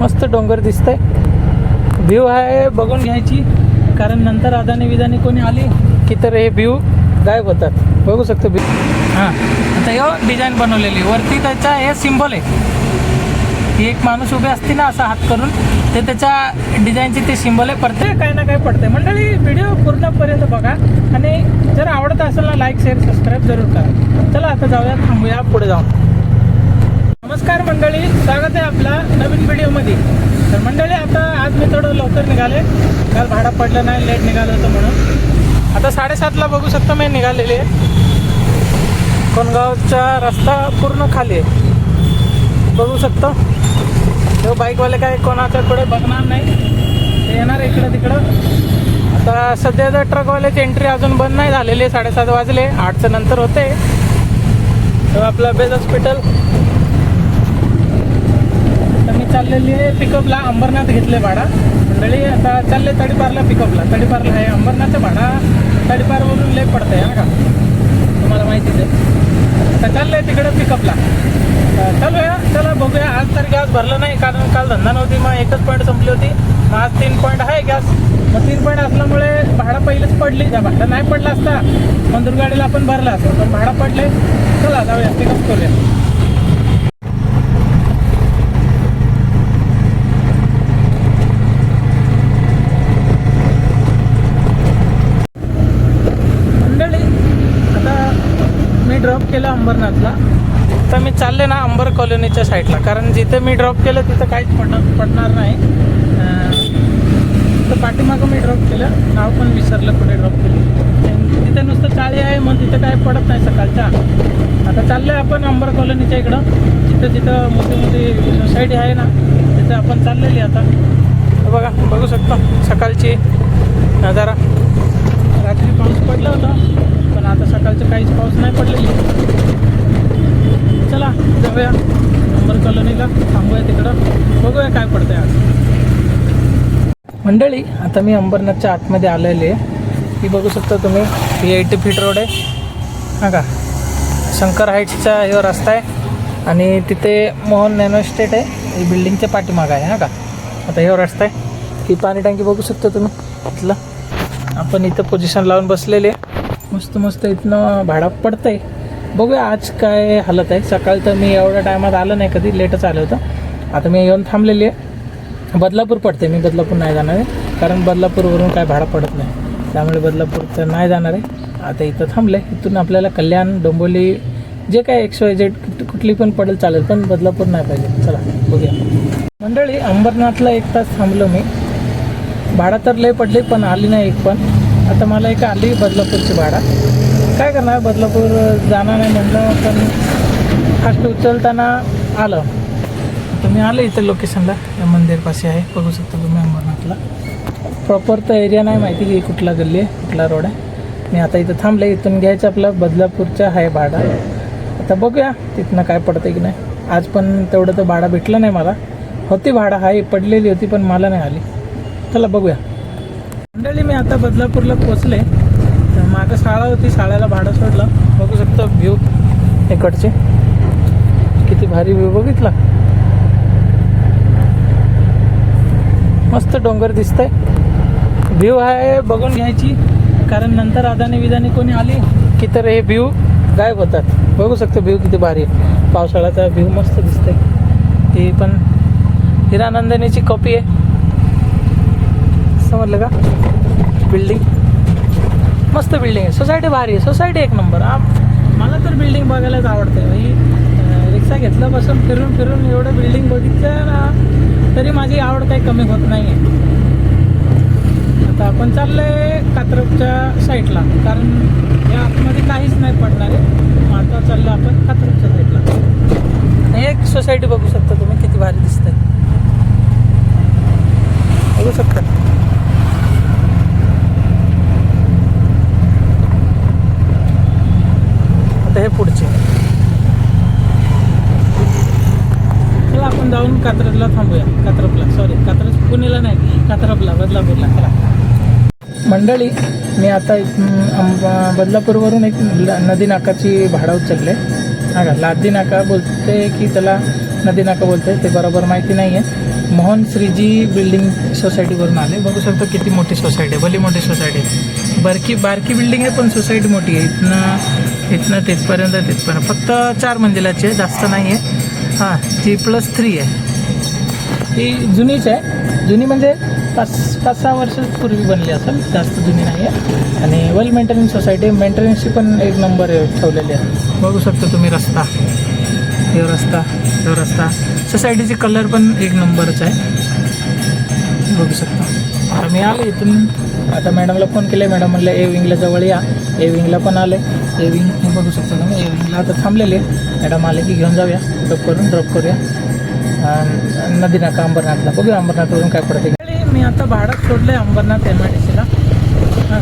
मस्त डोंगर दिसतंय. व्ह्यू आहे बघून घ्यायची, कारण नंतर अदानी विदानी कोणी आली की तर हे व्ह्यू गायब होतात. बघू शकतो व्ह्यू. हां, आता हे डिझाईन बनवलेली वरती त्याचा हे सिम्बॉल आहे. ही एक माणूस उभे असते ना असा हात करून, ते त्याच्या डिझाईनची ते सिम्बॉल आहे. प्रत्येक काही ना काही पडते. मंडळी व्हिडिओ पूर्णपर्यंत बघा आणि जर आवडत असेल ना लाईक शेअर सबस्क्राईब जरूर करा. चला आता जाऊया, थांबूया पुढे जाऊन. नमस्कार मंडळी, स्वागत आहे आपला नवीन व्हिडिओमध्ये. तर मंडळी आता आज मी थोडं लवकर निघाले, काल भाडा पडलं नाही, लेट निघालं होतं म्हणून. आता 7:30ला बघू शकतो मी निघालेली आहे. कोणगावचा रस्ता पूर्ण खाली आहे, बघू शकतो. तो बाईकवाले काय कोणाच्याकडे बघणार नाही, ते येणार इकडं तिकडं. आता सध्या तर ट्रकवाल्याची एंट्री अजून बंद नाही झालेली आहे. 7:30 वाजले, 8च्या नंतर होते. तर आपलं बेज हॉस्पिटल. तर मी चाललेली आहे पिकअपला. अंबरनाथ घेतले भाडा मंडळी. आता चालले तडीपारला पिकअपला. तडीपारला आहे अंबरनाथचं भाडा. तडीपारवरून लय पडतं आहे ना का, तुम्हाला माहितीच आहे. आता चाललं आहे तिकडे पिकअपला. चालूया, चला बघूया. आज तर गॅस भरलं नाही, कारण काल धंदा नव्हती. मग एकच पॉईंट संपली होती. मग आज 3 पॉईंट आहे गॅस. मग 3 पॉईंट असल्यामुळे भाडा पहिलेच पडली. त्या भाडा नाही पडला असता मंदूर गाडीला आपण भरला असतो, पण भाडा पडले. चला जाऊया, पिकअप करूया. मंडळी आता मी ड्रॉप केलं अंबरनाथला. तर मी चालले ना अंबर कॉलनीच्या साईडला, कारण जिथे मी ड्रॉप केलं तिथं काहीच पडणार नाही. तर पाठीमागं मी ड्रॉप केलं, नाव पण विसरलं कुठे ड्रॉप केलं. तिथे नुसतं चाळी आहे, मग तिथं काय पडत नाही सकाळच्या. आता चाललं आहे आपण अंबर कॉलनीच्या इकडं, जिथं मोठी मोठी सोसायटी आहे ना, तिथं आपण चाललेली आता. बघा, बघू शकतो सकाळची नजारा. रात्री पाऊस पडला होता, पण आता सकाळचं काहीच पाऊस नाही पडलेली. चला जाऊया अंबर कॉलनीला, थांबूया तिकडं, बघूया काय पडतंय आज. मंडळी आता मी अंबरनाथच्या आतमध्ये आलेले आहे. ही बघू शकता तुम्ही, ही 80 फीट रोड आहे. हां का, शंकर हाईट्सचा हे रस्ता आहे आणि तिथे मोहन नॅनो इस्टेट आहे. ही बिल्डिंगच्या पाठीमागं आहे. हां का, आता हे रस्ता आहे. ही पाणी टाकी बघू शकता तुम्ही इथलं. आपण इथं पोझिशन लावून बसलेले, मस्त मस्त इथनं भाडा पडतं आहे. बघूया आज काय हालत आहे. सकाळ तर मी एवढ्या टायमात आलं नाही, कधी लेटच आलं होतं. आता मी येऊन थांबलेली आहे. बदलापूर पडते, मी बदलापूर नाही जाणार आहे, कारण बदलापूरवरून काय भाडा पडत नाही, त्यामुळे बदलापूरचं नाही जाणार आहे. आता इथं थांबलं आहे. इथून आपल्याला कल्याण, डोंबिवली जे काय XYZ कुठली पण पडेल चालेल, पण बदलापूर नाही पाहिजे. चला बघूया मंडळी. अंबरनाथला 1 तास थांबलो मी. भाडा तर लय पडली, पण आली नाही एक पण. आता मला एक आली बदलापूरची भाडा. काय करणार, बदलापूर जाणार नाही म्हटलं, पण फास्ट उचलताना आलं. तुम्ही आलं इथं लोकेशनला, या मंदिरपाशी आहे, बघू शकता तुम्ही अंबरनाथला. प्रॉपर तर एरिया नाही माहिती की कुठला गल्ली आहे, कुठला रोड आहे. मी आता इथं थांबले. इथून घ्यायचं आपलं बदलापूरचं आहे भाडा. आता बघूया तिथनं काय पडतं की नाही. आज पण तेवढं तर भाडा भेटलं नाही मला. होती भाडा आहे, पडलेली होती, पण मला नाही आली. चला बघूया मंडळी. मी आता बदलापूरला पोचले. मागं शाळा होती, शाळेला भाडं सोडलं. बघू शकतो व्ह्यू इकडचे, किती भारी व्ह्यू बघितला. मस्त डोंगर दिसतंय. व्ह्यू आहे बघून घ्यायची, कारण नंतर अदानी विदानी कोणी आली की तर हे व्ह्यू गायब होतात. बघू शकतो व्ह्यू किती भारी आहे. पावसाळ्याचा व्ह्यू मस्त दिसतंय. ती पण हिरानंदिनीची कॉपी आहे, समजलं का. बिल्डिंग मस्त बिल्डिंग आहे. सोसायटी भारी आहे, सोसायटी एक नंबर. मला तर बिल्डिंग बघायलाच आवडते. रिक्षा घेतलं बसून फिरून फिरून एवढं बिल्डिंग बघितलं ना, तरी माझी आवड काही कमी होत नाही आहे. आता आपण चाललं आहे कात्रपच्या साईडला, कारण या आतमध्ये काहीच नाही पडणार आहे. आता चाललं आपण कात्रपच्या साईडला. एक सोसायटी बघू शकता तुम्ही, किती भारी दिसतंय, बघू शकता. आता हे पुढचे. चला आपण जाऊन कात्रजला थांबूया. कात्रज पुणेला नाही, कात्रपला, बदलापूरला. चला मंडळी, मी आता बदलापूरवरून एक नदी नाकाची भाडा उचलले. हा का, लादी नाका बोलते की त्याला नदी नाका बोलते ते बरोबर माहिती नाही आहे. मोहन श्रीजी बिल्डिंग सोसायटीवरून आले. बघू शकतो किती मोठी सोसायटी आहे, भली मोठी सोसायटी आहे. बारकी बिल्डिंग आहे पण सोसायटी मोठी आहे. इथनं तिथपर्यंत फक्त 4 मंजिलाची आहे, जास्त नाही आहे. हां, 3+3 आहे. ही जुनीच आहे, जुनी म्हणजे 5-6 वर्षापूर्वी बनली असेल, जास्त जुनी नाही आहे. आणि वेल मेंटेनन्स सोसायटी, मेंटेनन्सची पण एक नंबर ठेवलेली आहे. बघू शकतो तुम्ही रस्ता, हे रस्ता सोसायटीची कलर पण एक नंबरच आहे. बघू शकता. आता मी आले इथून, आता मॅडमला फोन केले, मॅडम म्हणलं ए विंगला जवळ या. ए विंगला पण आले. ए विंग बघू शकतो तुम्ही, ए विंगला आता थांबलेले. मॅडम आले की घेऊन जाऊया, ड्रॉप करूया नदी नाका अंबरनाथला. बघूया अंबरनाथवरून काय पडते. मी आता भाडं सोडलं आहे अंबरनाथ MIDCला. हां,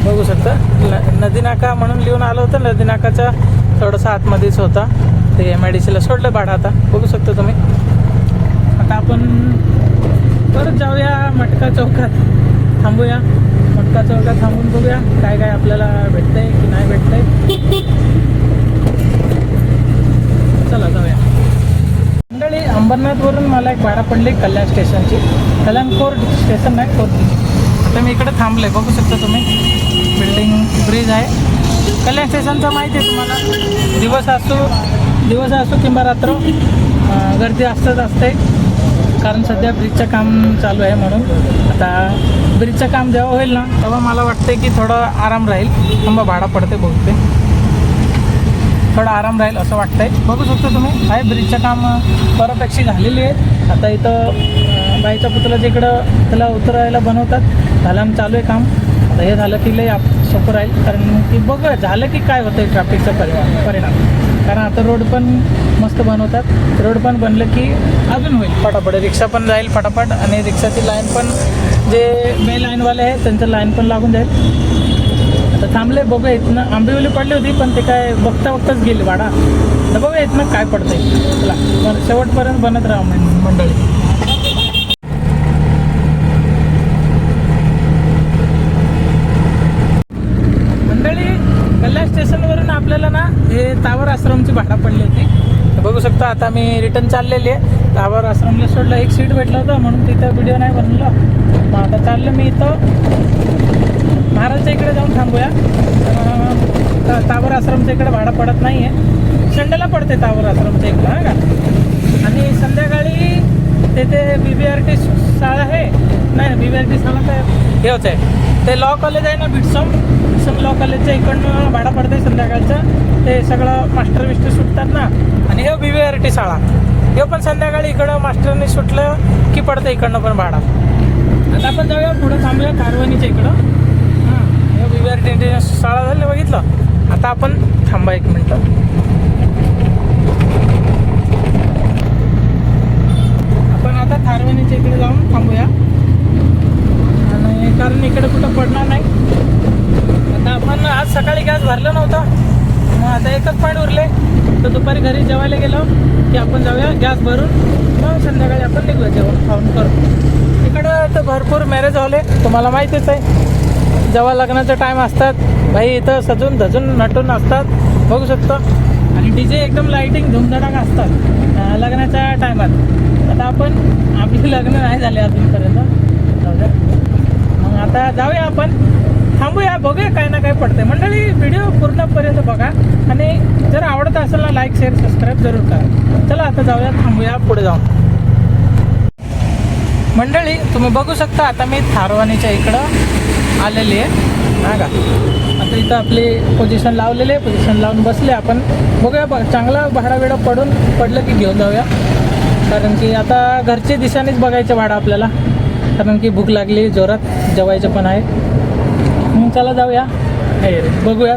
बघू शकता नदी नाका म्हणून लिहून आलं होतं. नदी नाकाच्या थोडंसं आतमध्येच होता ते. MIDCला सोडलं भाडं. आता बघू शकता तुम्ही. आता आपण परत जाऊया मटका चौकात, थांबूया. मटका चौकात थांबून बघूया काय काय आपल्याला भेटतंय की नाही भेटतंय. चला जाऊया. मंडळी, अंबरनाथवरून मला एक भाडा पडली कल्याण स्टेशनची. कल्याण कोर्ट स्टेशन नाही, कोर्ट. आता मी इकडे थांबले. बघू शकता तुम्ही, बिल्डिंग ब्रिज आहे. कल्याण स्टेशनचं माहिती आहे तुम्हाला. दिवस असो किंवा रात्र गर्दी असते, कारण सध्या ब्रिजचं काम चालू आहे. म्हणून आता ब्रिजचं काम जेव्हा होईल ना, तेव्हा मला वाटतं की थोडं आराम राहील. थांबा, भाडा पडते बहुते, थोडा आराम राहील असं वाटतंय. बघू शकतो तुम्ही, आहे ब्रिजचं काम बऱ्यापेक्षा झालेली आहे. आता इथं बाईच्या पुतळ्याच्या इकडं त्याला उतरायला बनवतात, झालं चालू आहे काम. आता हे झालं की लय सोपं राहील, कारण की बघूया झालं की काय होतं ट्रॅफिकचा परिणाम. कारण आता रोड पण मस्त बनवतात. रोड पण बनलं की अजून होईल फटाफट, रिक्षा पण जाईल फटाफट. आणि रिक्षाची लाईन पण, जे बे लाईनवाले आहेत त्यांचं लाईन पण लागून जाईल. आता थांबले, बघूया. इथनं आंबेवली पडली होती पण ते काय बघताच गेली भाडा. तर बघूया इथनं काय पडतंय. चला शेवटपर्यंत बनत राहा मंडळी. कल्याण स्टेशनवरून आपल्याला ना हे तावर आश्रमची भाडा पडली होती. बघू शकता. आता मी रिटर्न चाललेली आहे. तावर आश्रमला सोडलं, एक सीट भेटलं होतं म्हणून तिथं व्हिडिओ नाही बनवला. मग आता चाललं मी इथं महाराजच्या इकडे जाऊन थांबूया. तावर आश्रमच्या इकडे भाडा पडत नाही आहे, संडेला पडते तावर आश्रमच्या इकडं. हां का. आणि संध्याकाळी तेथे BBRT शाळा आहे, नाही BBRT शाळा तर हेच आहे, ते लॉ कॉलेज आहे ना, बिट्सम लॉ कॉलेजच्या इकडनं भाडा पडते संध्याकाळचं. ते सगळं मास्टर बिस्टर सुटतात ना. आणि हे BBRT शाळा, हे पण संध्याकाळी इकडं मास्टरने सुटलं की पडतं इकडनं पण भाडा. आता आपण जाऊया पुढं, थांबूया कारवानीच्या इकडं. हां, हे BBRT इंटरनॅशनल शाळा झाली, बघितलं. आता आपण थांबा 1 मिनटं. आपण आता कारवानीच्या इकडे जाऊन थांबूया, आणि कारण इकडे कुठं पडणार नाही. आता आपण आज सकाळी गॅस भरला नव्हता, मग आता एकच पॉईंट उरले. तर दुपारी घरी जेवायला गेलो की आपण जाऊया गॅस भरून, मग संध्याकाळी आपण निघूया जेवण खाऊन करू. इकडं तर भरपूर मॅरेज हॉल आहे, तुम्हाला माहितीच आहे. जेव्हा लग्नाचा टाईम असतात भाई, इथं सजून धजून नटून असतात. बघू शकतो. आणि DJ एकदम लाईटिंग धुमधडाका असतात लग्नाच्या टायमात. आता आपली लग्न नाही झाले अजूनपर्यंत, जाऊ द्या. मग आता जाऊया आपण, थांबूया, बघूया काय ना काय पडते. मंडळी, व्हिडिओ पूर्णपर्यंत बघा, आणि जर आवडत असेल ना लाईक शेअर सबस्क्राईब जरूर करा. चला आता जाऊया, थांबूया पुढे जाऊन. मंडळी, तुम्ही बघू शकता आता मी थारवानीच्या इकडं आलेली आहे. हां का. आता इथं आपली पोझिशन लावलेली आहे, पोझिशन लावून बसले आपण. बघूया चांगला भाडा वेळा पडलं की घेऊन जाऊया. कारण की आता घरच्या दिशेनेच बघायचं भाडं आपल्याला, कारण की भूक लागली जोरात, जेवायचं पण आहे. मग चला जाऊया, बघूया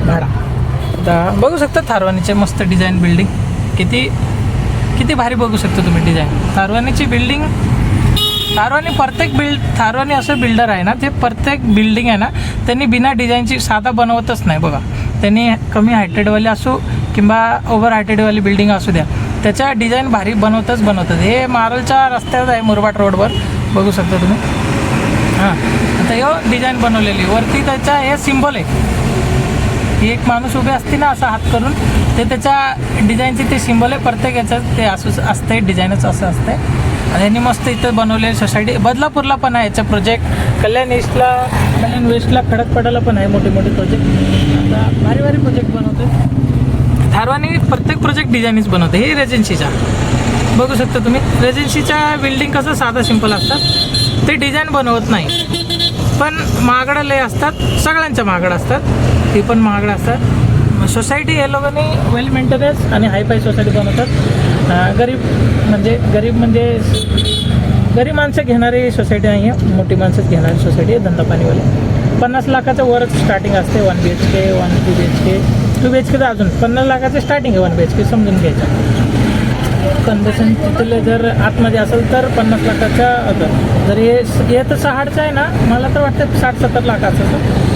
भाडा. आता बघू शकता थारवानीचे मस्त डिझाईन बिल्डिंग, किती भारी बघू शकता तुम्ही डिझाईन. थारवानीची बिल्डिंग, थारवानी असं बिल्डर आहे ना, ते प्रत्येक बिल्डिंग आहे ना त्यांनी बिना डिझाईनची साधा बनवतच नाही. बघा, त्यांनी कमी हायटेडवाली असो किंवा ओव्हर हायटेडवाली बिल्डिंग असू द्या, त्याच्या डिझाईन भारी बनवतात. हे मारलच्या रस्त्यावर आहे, मुरबाड रोडवर, बघू शकता तुम्ही. हां, आता हे डिझाईन बनवलेली, वरती त्याचा हे सिम्बॉल आहे, ही एक माणूस उभे असते ना असं हात करून, ते त्याच्या डिझाईनचे ते सिम्बॉल आहे. प्रत्येक याचं ते असं असतंय, डिझाईनच असं असतंय. आणि यांनी मस्त इथं बनवले सोसायटी. बदलापूरला पण आहे याचा प्रोजेक्ट, कल्याण ईस्टला, कल्याण वेस्टला, खडकपाडाला पण आहे मोठे मोठे प्रोजेक्ट. आता भारी भारी प्रोजेक्ट बनवते थारवानी. प्रत्येक प्रोजेक्ट डिझाईनच बनवते. हे रेजन्सीचा बघू शकता तुम्ही. रेजन्सीच्या बिल्डिंग कसं साधा सिंपल असतात, ते डिझाईन बनवत नाही, पण महागडं लय असतात. सगळ्यांच्या महागडं असतात, ती पण महागडं असतात. सोसायटी हे लोकांनी वेल मेंटेनन्स आणि हायफाय सोसायटी बनवतात. गरीब म्हणजे गरीब माणसं घेणारी सोसायटी नाही आहे, मोठी माणसंच घेणारी सोसायटी आहे. धंदा पाणीवाले 50 लाखाचं वरच स्टार्टिंग असते. 1 BHK 1 2 BHK 2 BHK तर अजून 50 लाखाचं स्टार्टिंग आहे. 1 BHK समजून घ्यायचं. कन्व्हर्शन तिथले जर आतमध्ये असेल तर 50 लाखाचा होतं. जर हे तर सहाडचं आहे ना, मला तर वाटतं 60-70 लाखाचं.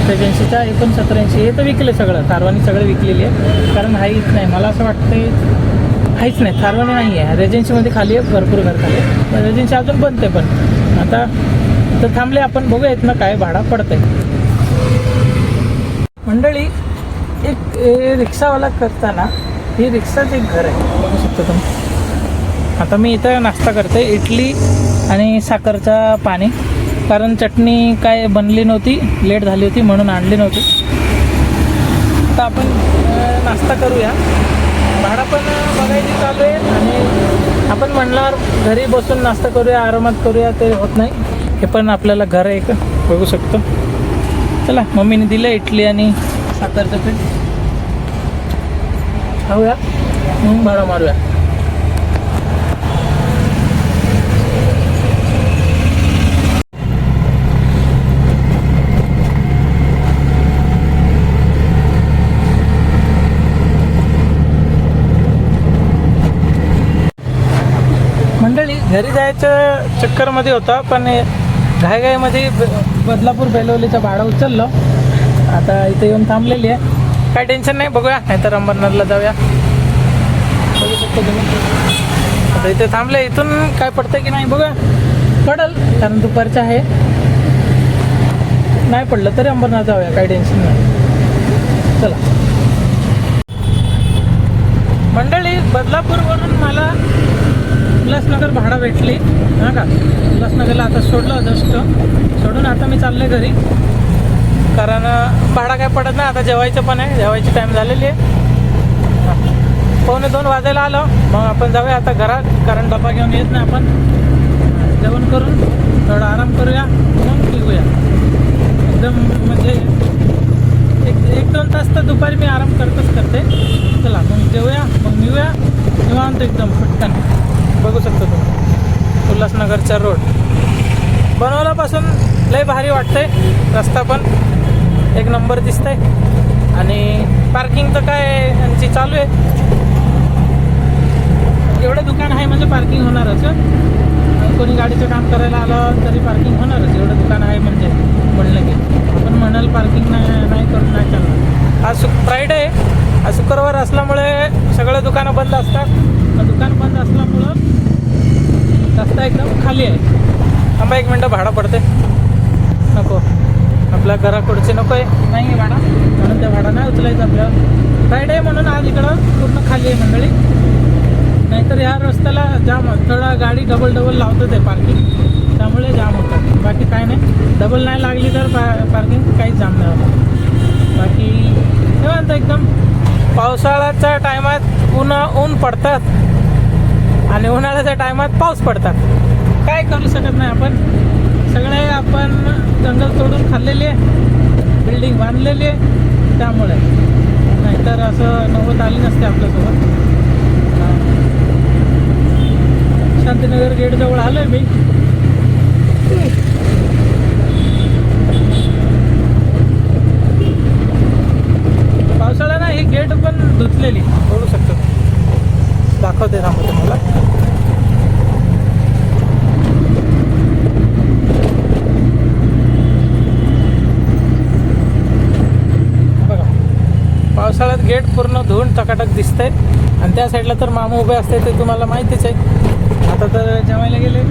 रेजन्सीच्या 69-80 हे तर विकले सगळं. थारवानी सगळं विकलेली आहे, कारण हाईच नाही. मला असं वाटतं हाईच नाही, थारवानी नाही आहे. रेजन्सीमध्ये खाली आहे, भरपूर घर खाली आहे. रेजन्सी अजून बनते, पण आता तर थांबले आपण. बघूयात ना काय भाडा पडतंय. मंडळी, एक रिक्षावाला करताना हे रिक्षाचं एक घर आहे, बघू शकता तुम्ही. आता मी इथं नाश्ता करते, इडली आणि साखरचा पाणी, कारण चटणी काय बनली नव्हती, लेट झाली होती म्हणून आणली नव्हती. आता आपण नाश्ता करूया. भाडा पण बघायची चालू आहे, आणि आपण म्हणणार घरी बसून नाश्ता करूया, आरामात करूया, ते होत नाही. हे पण आपल्याला घर आहे एक, बघू शकतो. चला, मम्मीने दिलं इडली आणि साखरचं पीठ. खाऊया मग भाडा मारूया. मंडळी, घरी जायचं चक्करमध्ये होता, पण घाईघाईमध्ये बदलापूर बेलवलीचं भाडं उचललं. आता इथे येऊन थांबलेली आहे. काय टेन्शन नाही, बघूया, नाहीतर अंबरनाथला जाऊया. बघू शकतो तुम्ही. आता इथे थांबले, इथून काय पडतं की नाही बघूया. पडल, कारण दुपारचं आहे. नाही पडलं तरी अंबरनाथ जाऊया, काही टेन्शन नाही. चला मंडळी, बदलापूरवरून मला उल्हासनगर भाडा भेटली हां का. उल्हासनगरला आता सोडलं, जस्ट सोडून आता मी चालले घरी, कारण भाडा काय पडत नाही. आता जेवायचं पण आहे, जेवायची टाईम झालेली आहे. 1:45 वाजायला आलं, मग आपण जाऊया आता घरात, कारण डबा घेऊन येत नाही आपण. जेवण करून थोडा आराम करूया, मग निघूया. एकदम म्हणजे 1-2 तास तर दुपारी मी आराम करते. चला मग जेवूया, मग निघूया निवांत एकदम पटकन. बघू शकतो तुम्ही उल्हासनगरचा रोड बनवल्यापासून लय भारी वाटतंय. रस्ता पण एक नंबर दिसतंय, आणि पार्किंग तर काय यांची चालू आहे. एवढं दुकान आहे म्हणजे पार्किंग होणारच. कोणी गाडीचं काम करायला आलं तरी पार्किंग होणारच. एवढं दुकान आहे म्हणजे म्हणलं की आपण म्हणाल पार्किंग नाही करून नाही चालणार. आज फ्रायडे आहे, आज शुक्रवार असल्यामुळे सगळे दुकानं बंद असतात. दुकान बंद असल्यामुळं रस्ता एकदम खाली आहे. थांबा 1 मिनटं, भाडा पडते. नको, आपल्या घराकडचे नको आहे, नाही भाडा, म्हणून त्या भाडा नाही उचलायचं आपल्याला. फ्रायडे म्हणून आज इकडं पूर्ण खाली आहे मंडळी. नाहीतर ह्या रस्त्याला जाम, थोडा गाडी डबल लावतं ते पार्किंग, त्यामुळे जाम होतं. बाकी काय नाही, डबल नाही लागली तर पार्किंग काहीच जाम नाही होतं. बाकी निवांत एकदम. पावसाळ्याच्या टायमात ऊन पडतात आणि उन्हाळ्याच्या टायमात पाऊस पडतात. काय करू शकत नाही आपण. सगळे आपण जंगल तोडून खाल्लेली आहे, बिल्डिंग बांधलेली आहे, त्यामुळे. नाहीतर असं नव्वत आली नसते आपल्यासोबत. शांतीनगर गेटजवळ आलो आहे मी. पावसाळ्याला ही गेट पण धुतलेली, बघू शकतो. दाखवते थांबतो तुम्हाला. बघा, पावसाळ्यात गेट पूर्ण धुवून टकाटक दिसतंय. आणि त्या साईडला तर मामा उभे असते, ते तुम्हाला माहितीच आहे. आता तर जेवायला गेले,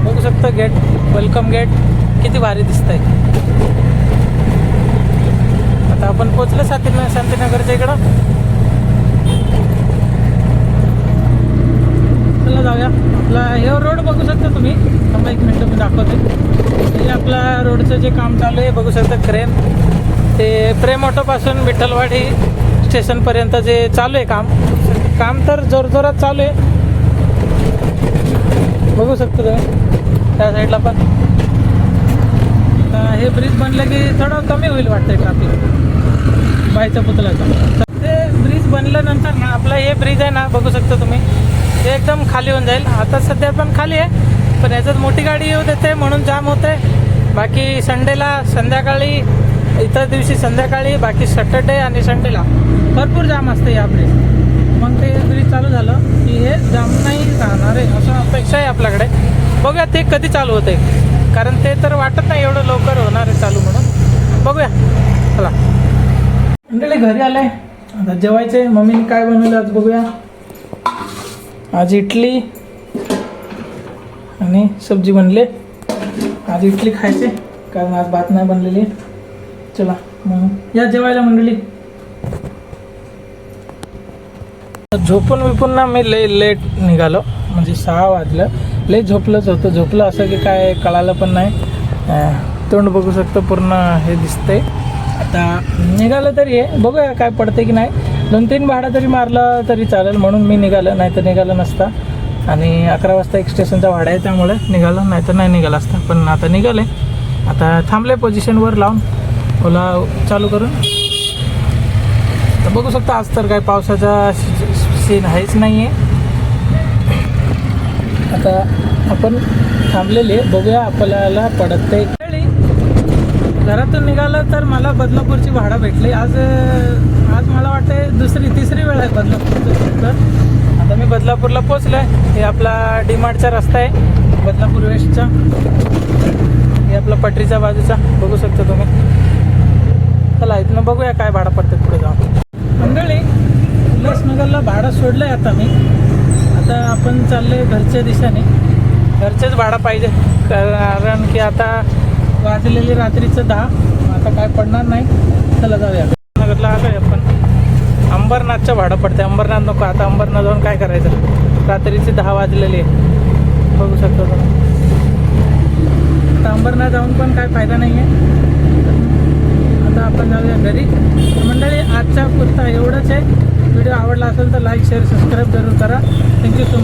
बघू शकता गेट, वेलकम गेट किती भारी दिसतंय. आता आपण पोचलो शांतीनगरच्या इकडं. चला जाऊया. आपला हे रोड बघू शकता तुम्ही. थांबा एक मिनटं मी दाखवते. हे आपला रोडचं जे काम चालू आहे बघू शकता. क्रेन ते प्रेम ऑटोपासून विठ्ठलवाडी स्टेशनपर्यंत जे चालू आहे काम तर जोरजोरात चालू आहे. बघू शकतो तुम्ही त्या साईडला पण. आता हे ब्रिज बनलं की थोडं कमी होईल वाटतंय ट्रॅफिक बाईच्या पुतळ्याचं. ते ब्रिज बनल्यानंतर ना आपला हे ब्रिज आहे ना बघू शकता तुम्ही, ते एकदम खाली होऊन जाईल. आता सध्या पण खाली आहे, पण याच्यात मोठी गाडी येऊ देते म्हणून जाम होते. बाकी संडेला संध्याकाळी, इतर दिवशी संध्याकाळी, बाकी सॅटर्डे आणि संडेला भरपूर जाम असते या ब्रिज. मग ते ब्रिज चालू झालं की हे जाम नाही राहणार आहे असं अपेक्षा आहे आपल्याकडे. बघूया ते कधी चालू होते, कारण ते तर वाटत नाही एवढं लवकर होणार आहे चालू म्हणून. बघूया. चला मंडळी घरी आले, आता जेवायचे. मम्मीने काय बनवलं आज बघूया. आज इडली आणि सब्जी बनले. आज इडली खायचे कारण आज भात नाही बनलेली. चला मग या जेवायला मंडळी. झोपून विपून ना मी लेट निघालो, म्हणजे 6 वाजलं. लय झोपलंच होतं. झोपलं असं की काय कळालं पण नाही. तोंड बघू शकतो पूर्ण हे दिसतंय. आता निघालं तरी आहे, बघूया काय पडते की नाही. 2-3 भाडा तरी मारला तरी चालेल म्हणून मी निघालं, नाही तर निघालं नसता. आणि 11 वाजता एक स्टेशनचा भाडा आहे त्यामुळे निघालं, नाही तर नाही निघालं असतं. पण आता निघाले. आता थांबले पोझिशनवर लावून ओला चालू करून. तर बघू शकता आज तर काय पावसाचा सीन आहेच नाही आहे. आता आपण थांबलेले, बघूया आपल्याला पडते. घरातून निघालं तर मला बदलापूरची भाडा भेटली. आज मला वाटते तिसरी वेळ आहे बदलापूरचं. तर आता मी बदलापूरला पोचलो आहे. हे आपला डीमार्टचा रस्ता आहे बदलापूर वेस्टचा. हे आपला पटरीच्या बाजूचा बघू शकता तुम्ही. चला इथनं बघूया काय भाडं पडतं पुढे जाऊन. मंडळी उल्हासनगरला भाडं सोडलं आहे आता मी. आता आपण चालले घरच्या दिशेने. घरचेच भाडं पाहिजे कारण की आता वाजलेली रात्रीचं 10. आता काय पडणार नाही. चला जाऊया. नगरला आलो आहे आपण. अंबरनाथचं भाडं पडते. अंबरनाथ नको आता. अंबरनाथ जाऊन काय करायचं, रात्रीची 10 वाजलेली आहे बघू शकतो तुम्ही. आता अंबरनाथ जाऊन पण काय फायदा नाही आहे. आता आपण जाऊया घरी. मंडळी आजच्या पुरता एवढंच आहे. व्हिडिओ आवडला असेल तर लाईक शेअर सबस्क्राईब जरूर करा. Thank you so much.